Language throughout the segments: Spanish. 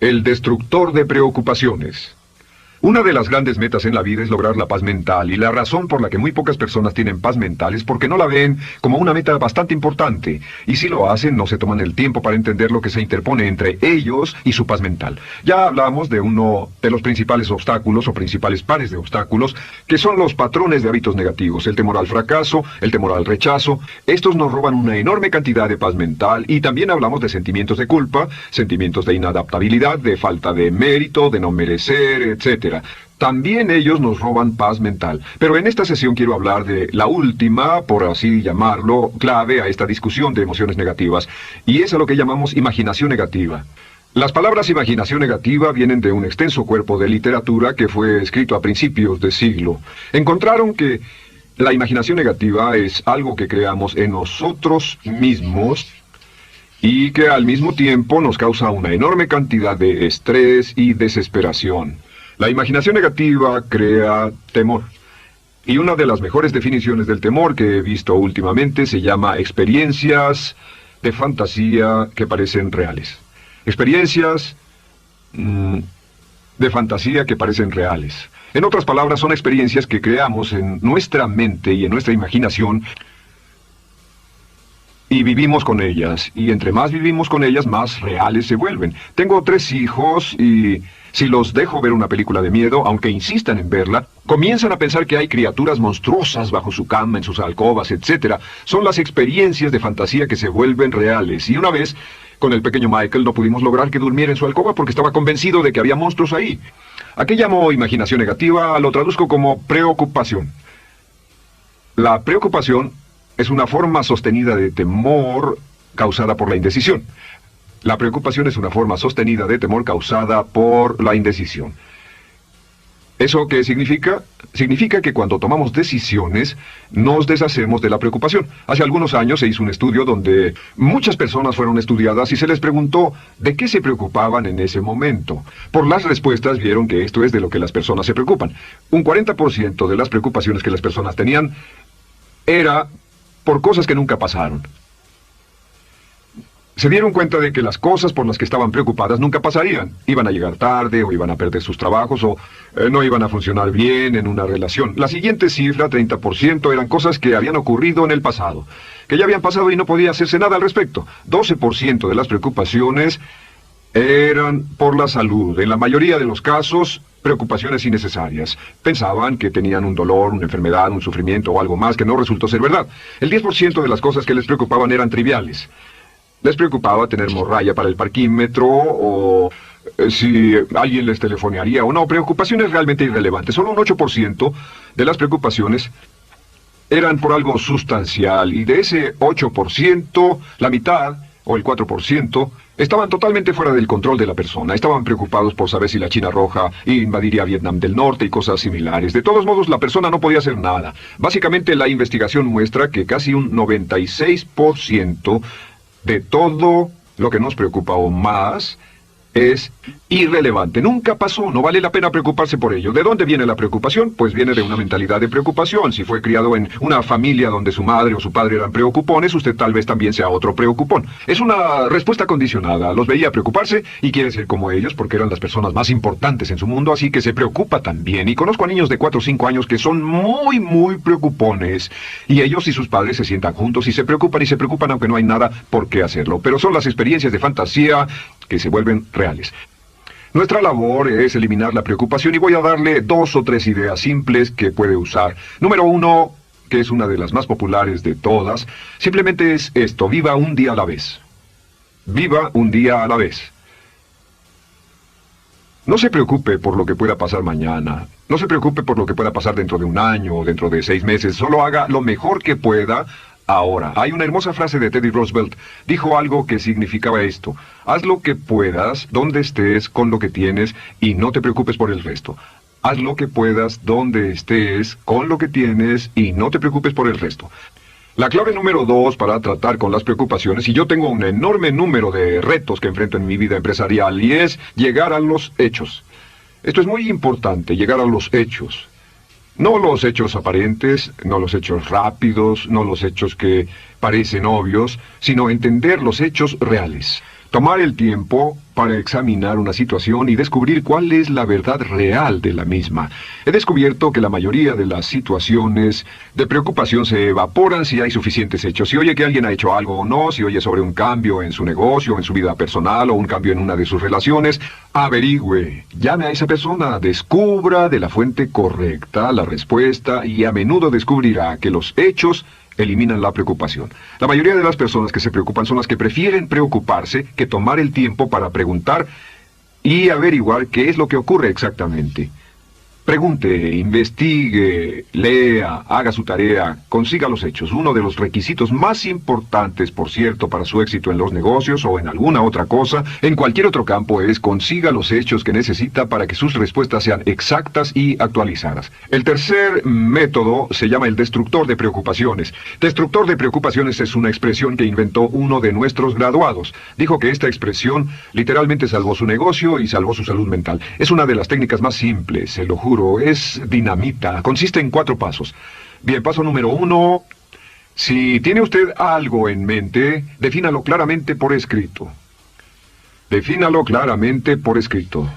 El destructor de preocupaciones. Una de las grandes metas en la vida es lograr la paz mental, y la razón por la que muy pocas personas tienen paz mental es porque no la ven como una meta bastante importante, y si lo hacen no se toman el tiempo para entender lo que se interpone entre ellos y su paz mental. Ya hablamos de uno de los principales obstáculos o principales pares de obstáculos, que son los patrones de hábitos negativos, el temor al fracaso, el temor al rechazo. Estos nos roban una enorme cantidad de paz mental, y también hablamos de sentimientos de culpa, sentimientos de inadaptabilidad, de falta de mérito, de no merecer, etc. También ellos nos roban paz mental. Pero en esta sesión quiero hablar de la última, por así llamarlo, clave a esta discusión de emociones negativas, y es a lo que llamamos imaginación negativa. Las palabras imaginación negativa vienen de un extenso cuerpo de literatura que fue escrito a principios de siglo. Encontraron que la imaginación negativa es algo que creamos en nosotros mismos y que al mismo tiempo nos causa una enorme cantidad de estrés y desesperación. La imaginación negativa crea temor. Y una de las mejores definiciones del temor que he visto últimamente se llama experiencias de fantasía que parecen reales. Experiencias de fantasía que parecen reales. En otras palabras, son experiencias que creamos en nuestra mente y en nuestra imaginación y vivimos con ellas. Y entre más vivimos con ellas, más reales se vuelven. Tengo 3 hijos y si los dejo ver una película de miedo, aunque insistan en verla, comienzan a pensar que hay criaturas monstruosas bajo su cama, en sus alcobas, etc. Son las experiencias de fantasía que se vuelven reales. Y una vez, con el pequeño Michael, no pudimos lograr que durmiera en su alcoba porque estaba convencido de que había monstruos ahí. ¿A qué llamo imaginación negativa? Lo traduzco como preocupación. La preocupación es una forma sostenida de temor causada por la indecisión. La preocupación es una forma sostenida de temor causada por la indecisión. ¿Eso qué significa? Significa que cuando tomamos decisiones, nos deshacemos de la preocupación. Hace algunos años se hizo un estudio donde muchas personas fueron estudiadas y se les preguntó de qué se preocupaban en ese momento. Por las respuestas vieron que esto es de lo que las personas se preocupan. Un 40% de las preocupaciones que las personas tenían era por cosas que nunca pasaron. Se dieron cuenta de que las cosas por las que estaban preocupadas nunca pasarían. Iban a llegar tarde, o iban a perder sus trabajos, o no iban a funcionar bien en una relación. La siguiente cifra, 30%, eran cosas que habían ocurrido en el pasado, que ya habían pasado y no podía hacerse nada al respecto. 12% de las preocupaciones eran por la salud. En la mayoría de los casos, preocupaciones innecesarias. Pensaban que tenían un dolor, una enfermedad, un sufrimiento o algo más que no resultó ser verdad. El 10% de las cosas que les preocupaban eran triviales. Les preocupaba tener morralla para el parquímetro, o si alguien les telefonearía o no. Preocupaciones realmente irrelevantes. Solo un 8% de las preocupaciones eran por algo sustancial. Y de ese 8%, la mitad, o el 4%, estaban totalmente fuera del control de la persona. Estaban preocupados por saber si la China Roja invadiría Vietnam del Norte y cosas similares. De todos modos, la persona no podía hacer nada. Básicamente, la investigación muestra que casi un 96% de todo lo que nos preocupa o más es irrelevante. Nunca pasó, no vale la pena preocuparse por ello. ¿De dónde viene la preocupación? Pues viene de una mentalidad de preocupación. Si fue criado en una familia donde su madre o su padre eran preocupones, usted tal vez también sea otro preocupón. Es una respuesta condicionada. Los veía preocuparse y quiere ser como ellos porque eran las personas más importantes en su mundo, así que se preocupa también. Y conozco a niños de 4 o 5 años que son muy preocupones. Y ellos y sus padres se sientan juntos y se preocupan aunque no hay nada por qué hacerlo. Pero son las experiencias de fantasía que se vuelven reales. Nuestra labor es eliminar la preocupación y voy a darle 2 o 3 ideas simples que puede usar. Número 1, que es una de las más populares de todas, simplemente es esto: viva un día a la vez. Viva un día a la vez. No se preocupe por lo que pueda pasar mañana. No se preocupe por lo que pueda pasar dentro de un año o dentro de 6 meses. Solo haga lo mejor que pueda ahora. Hay una hermosa frase de Teddy Roosevelt. Dijo algo que significaba esto: haz lo que puedas, donde estés, con lo que tienes, y no te preocupes por el resto. Haz lo que puedas, donde estés, con lo que tienes, y no te preocupes por el resto. La clave número 2 para tratar con las preocupaciones, y yo tengo un enorme número de retos que enfrento en mi vida empresarial, y es llegar a los hechos. Esto es muy importante, llegar a los hechos. No los hechos aparentes, no los hechos rápidos, no los hechos que parecen obvios, sino entender los hechos reales. Tomar el tiempo para examinar una situación y descubrir cuál es la verdad real de la misma. He descubierto que la mayoría de las situaciones de preocupación se evaporan si hay suficientes hechos. Si oye que alguien ha hecho algo o no, si oye sobre un cambio en su negocio, en su vida personal o un cambio en una de sus relaciones, averigüe, llame a esa persona, descubra de la fuente correcta la respuesta y a menudo descubrirá que los hechos eliminan la preocupación. La mayoría de las personas que se preocupan son las que prefieren preocuparse que tomar el tiempo para preguntar y averiguar qué es lo que ocurre exactamente. Pregunte, investigue, lea, haga su tarea, consiga los hechos. Uno de los requisitos más importantes, por cierto, para su éxito en los negocios o en alguna otra cosa, en cualquier otro campo, es consiga los hechos que necesita para que sus respuestas sean exactas y actualizadas. El tercer método se llama el destructor de preocupaciones. Destructor de preocupaciones es una expresión que inventó uno de nuestros graduados. Dijo que esta expresión literalmente salvó su negocio y salvó su salud mental. Es una de las técnicas más simples, se lo juro. Es dinamita. Consiste en 4 pasos. Bien, paso número 1. Si tiene usted algo en mente, defínalo claramente por escrito. Defínalo claramente por escrito.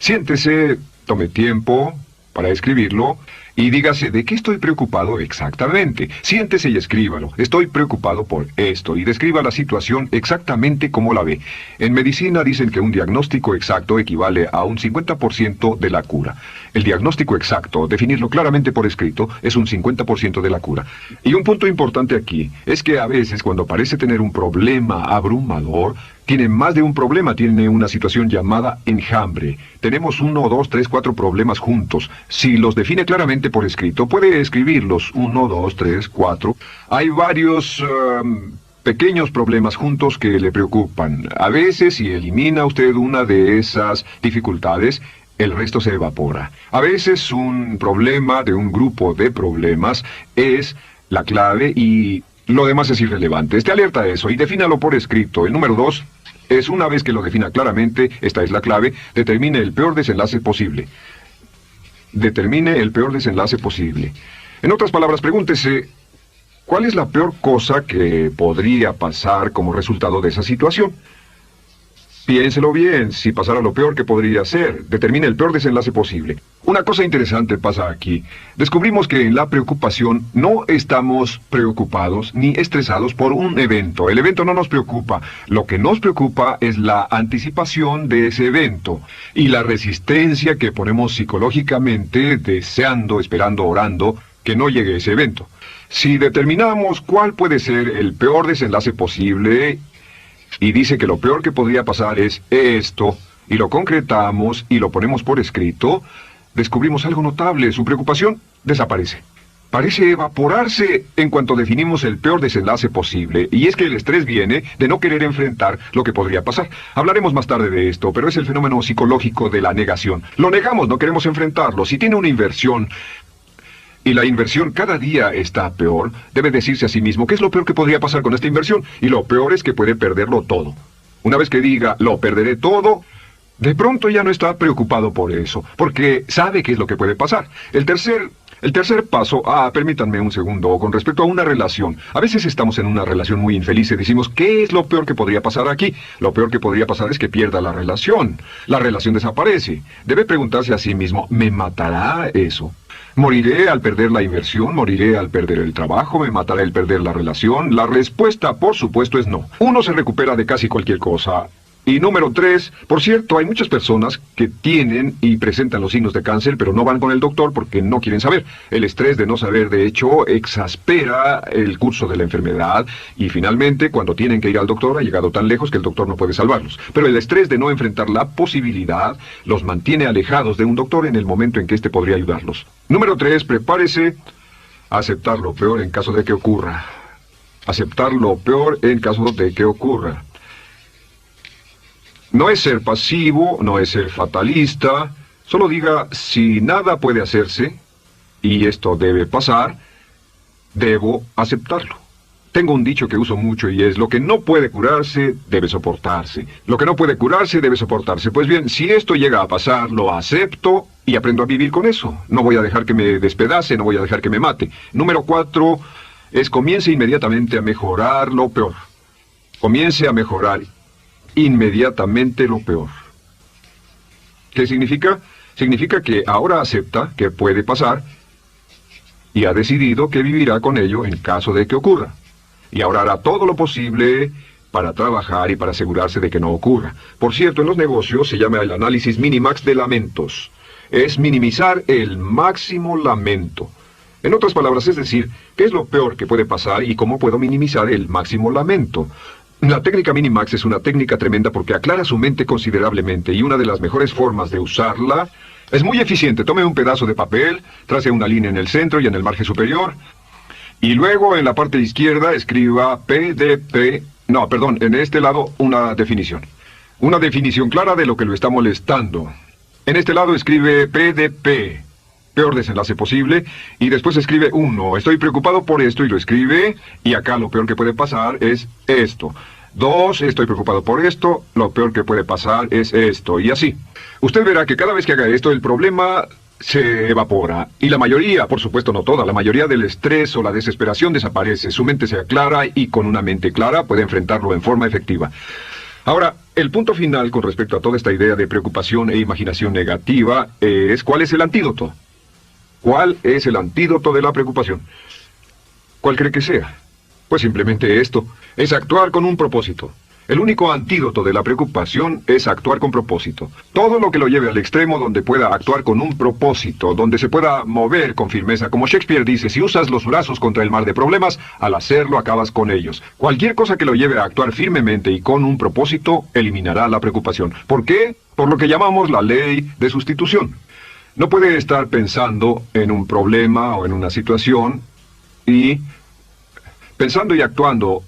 Siéntese, tome tiempo para escribirlo y dígase de qué estoy preocupado exactamente. Siéntese y escríbalo. Estoy preocupado por esto y describa la situación exactamente como la ve. En medicina dicen que un diagnóstico exacto equivale a un 50% de la cura. El diagnóstico exacto, definirlo claramente por escrito, es un 50% de la cura. Y un punto importante aquí es que a veces cuando parece tener un problema abrumador, tiene más de un problema, tiene una situación llamada enjambre. Tenemos 1, 2, 3, 4 problemas juntos. Si los define claramente por escrito, puede escribirlos 1, 2, 3, 4. Hay varios pequeños problemas juntos que le preocupan. A veces, si elimina usted una de esas dificultades, el resto se evapora. A veces un problema de un grupo de problemas es la clave y lo demás es irrelevante. Esté alerta a eso y defínalo por escrito. El número 2 es, una vez que lo defina claramente, esta es la clave, determine el peor desenlace posible. Determine el peor desenlace posible. En otras palabras, pregúntese, ¿cuál es la peor cosa que podría pasar como resultado de esa situación? Piénselo bien, si pasara lo peor que podría ser, determine el peor desenlace posible. Una cosa interesante pasa aquí. Descubrimos que en la preocupación no estamos preocupados ni estresados por un evento. El evento no nos preocupa. Lo que nos preocupa es la anticipación de ese evento y la resistencia que ponemos psicológicamente, deseando, esperando, orando, que no llegue ese evento. Si determinamos cuál puede ser el peor desenlace posible y dice que lo peor que podría pasar es esto, y lo concretamos y lo ponemos por escrito, descubrimos algo notable. Su preocupación desaparece. Parece evaporarse en cuanto definimos el peor desenlace posible, y es que el estrés viene de no querer enfrentar lo que podría pasar. Hablaremos más tarde de esto, pero es el fenómeno psicológico de la negación. Lo negamos, no queremos enfrentarlo. Si tiene una inversión y la inversión cada día está peor, debe decirse a sí mismo, ¿qué es lo peor que podría pasar con esta inversión? Y lo peor es que puede perderlo todo. Una vez que diga, lo perderé todo, de pronto ya no está preocupado por eso, porque sabe qué es lo que puede pasar. El tercer paso, permítanme un segundo, con respecto a una relación. A veces estamos en una relación muy infeliz y decimos, ¿qué es lo peor que podría pasar aquí? Lo peor que podría pasar es que pierda la relación. La relación desaparece. Debe preguntarse a sí mismo, ¿me matará eso? ¿Moriré al perder la inversión? ¿Moriré al perder el trabajo? ¿Me matará el perder la relación? La respuesta, por supuesto, es no. Uno se recupera de casi cualquier cosa. Y número 3, por cierto, hay muchas personas que tienen y presentan los signos de cáncer, pero no van con el doctor porque no quieren saber. El estrés de no saber, de hecho, exaspera el curso de la enfermedad y finalmente, cuando tienen que ir al doctor, ha llegado tan lejos que el doctor no puede salvarlos. Pero el estrés de no enfrentar la posibilidad los mantiene alejados de un doctor en el momento en que éste podría ayudarlos. Número 3, prepárese a aceptar lo peor en caso de que ocurra. Aceptar lo peor en caso de que ocurra. No es ser pasivo, no es ser fatalista. Solo diga, si nada puede hacerse, y esto debe pasar, debo aceptarlo. Tengo un dicho que uso mucho y es, lo que no puede curarse, debe soportarse. Lo que no puede curarse, debe soportarse. Pues bien, si esto llega a pasar, lo acepto y aprendo a vivir con eso. No voy a dejar que me despedace, no voy a dejar que me mate. Número 4 es, comience inmediatamente a mejorar lo peor. comience a mejorar inmediatamente lo peor. ¿Qué significa? Significa que ahora acepta que puede pasar y ha decidido que vivirá con ello en caso de que ocurra. Y ahora hará todo lo posible para trabajar y para asegurarse de que no ocurra. Por cierto, en los negocios se llama el análisis minimax de lamentos. Es minimizar el máximo lamento. En otras palabras, es decir, ¿qué es lo peor que puede pasar y cómo puedo minimizar el máximo lamento? La técnica Minimax es una técnica tremenda porque aclara su mente considerablemente y una de las mejores formas de usarla es muy eficiente. Tome un pedazo de papel, trace una línea en el centro y en el margen superior y luego en la parte izquierda escriba PDP, en este lado una definición. Una definición clara de lo que lo está molestando. En este lado escribe PDP. Peor desenlace posible, y después escribe 1, estoy preocupado por esto, y lo escribe, y acá lo peor que puede pasar es esto. 2, estoy preocupado por esto, lo peor que puede pasar es esto, y así. Usted verá que cada vez que haga esto, el problema se evapora, y la mayoría, por supuesto no toda, la mayoría del estrés o la desesperación desaparece, su mente se aclara, y con una mente clara puede enfrentarlo en forma efectiva. Ahora, el punto final con respecto a toda esta idea de preocupación e imaginación negativa es ¿cuál es el antídoto? ¿Cuál es el antídoto de la preocupación? ¿Cuál cree que sea? Pues simplemente esto, es actuar con un propósito. El único antídoto de la preocupación es actuar con propósito. Todo lo que lo lleve al extremo donde pueda actuar con un propósito, donde se pueda mover con firmeza. Como Shakespeare dice, si usas los brazos contra el mar de problemas, al hacerlo acabas con ellos. Cualquier cosa que lo lleve a actuar firmemente y con un propósito, eliminará la preocupación. ¿Por qué? Por lo que llamamos la ley de sustitución. No puede estar pensando en un problema o en una situación y pensando y actuando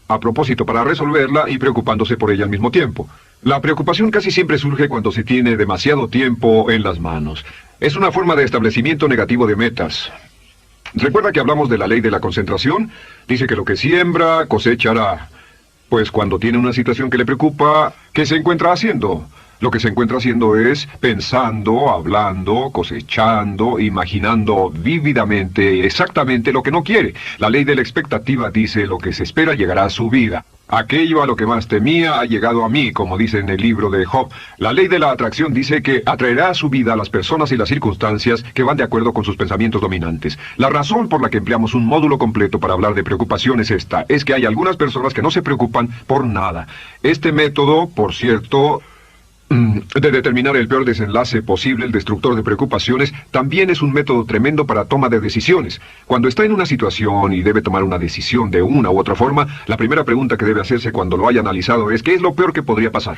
a propósito para resolverla y preocupándose por ella al mismo tiempo. La preocupación casi siempre surge cuando se tiene demasiado tiempo en las manos. Es una forma de establecimiento negativo de metas. ¿Recuerda que hablamos de la ley de la concentración? Dice que lo que siembra, cosechará. Pues cuando tiene una situación que le preocupa, ¿qué se encuentra haciendo? Lo que se encuentra haciendo es pensando, hablando, cosechando, imaginando vívidamente exactamente lo que no quiere. La ley de la expectativa dice lo que se espera llegará a su vida. Aquello a lo que más temía ha llegado a mí, como dice en el libro de Job. La ley de la atracción dice que atraerá a su vida a las personas y las circunstancias que van de acuerdo con sus pensamientos dominantes. La razón por la que empleamos un módulo completo para hablar de preocupación es esta. Es que hay algunas personas que no se preocupan por nada. Este método, por cierto, de determinar el peor desenlace posible, el destructor de preocupaciones, también es un método tremendo para toma de decisiones. Cuando está en una situación y debe tomar una decisión de una u otra forma, la primera pregunta que debe hacerse cuando lo haya analizado es ¿qué es lo peor que podría pasar?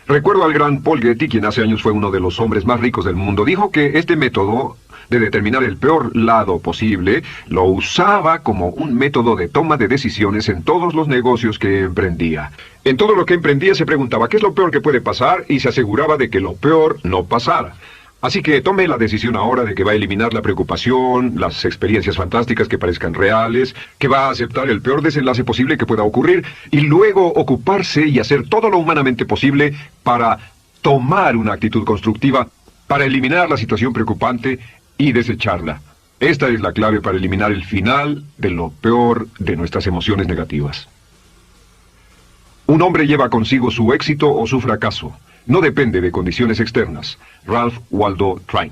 Recuerdo al gran Paul Getty, quien hace años fue uno de los hombres más ricos del mundo, dijo que este método de determinar el peor lado posible, lo usaba como un método de toma de decisiones en todos los negocios que emprendía. En todo lo que emprendía se preguntaba ¿qué es lo peor que puede pasar? Y se aseguraba de que lo peor no pasara. Así que tome la decisión ahora de que va a eliminar la preocupación, las experiencias fantásticas que parezcan reales, que va a aceptar el peor desenlace posible que pueda ocurrir, y luego ocuparse y hacer todo lo humanamente posible para tomar una actitud constructiva, para eliminar la situación preocupante y desecharla. Esta es la clave para eliminar el final de lo peor de nuestras emociones negativas. Un hombre lleva consigo su éxito o su fracaso. No depende de condiciones externas. Ralph Waldo Trine.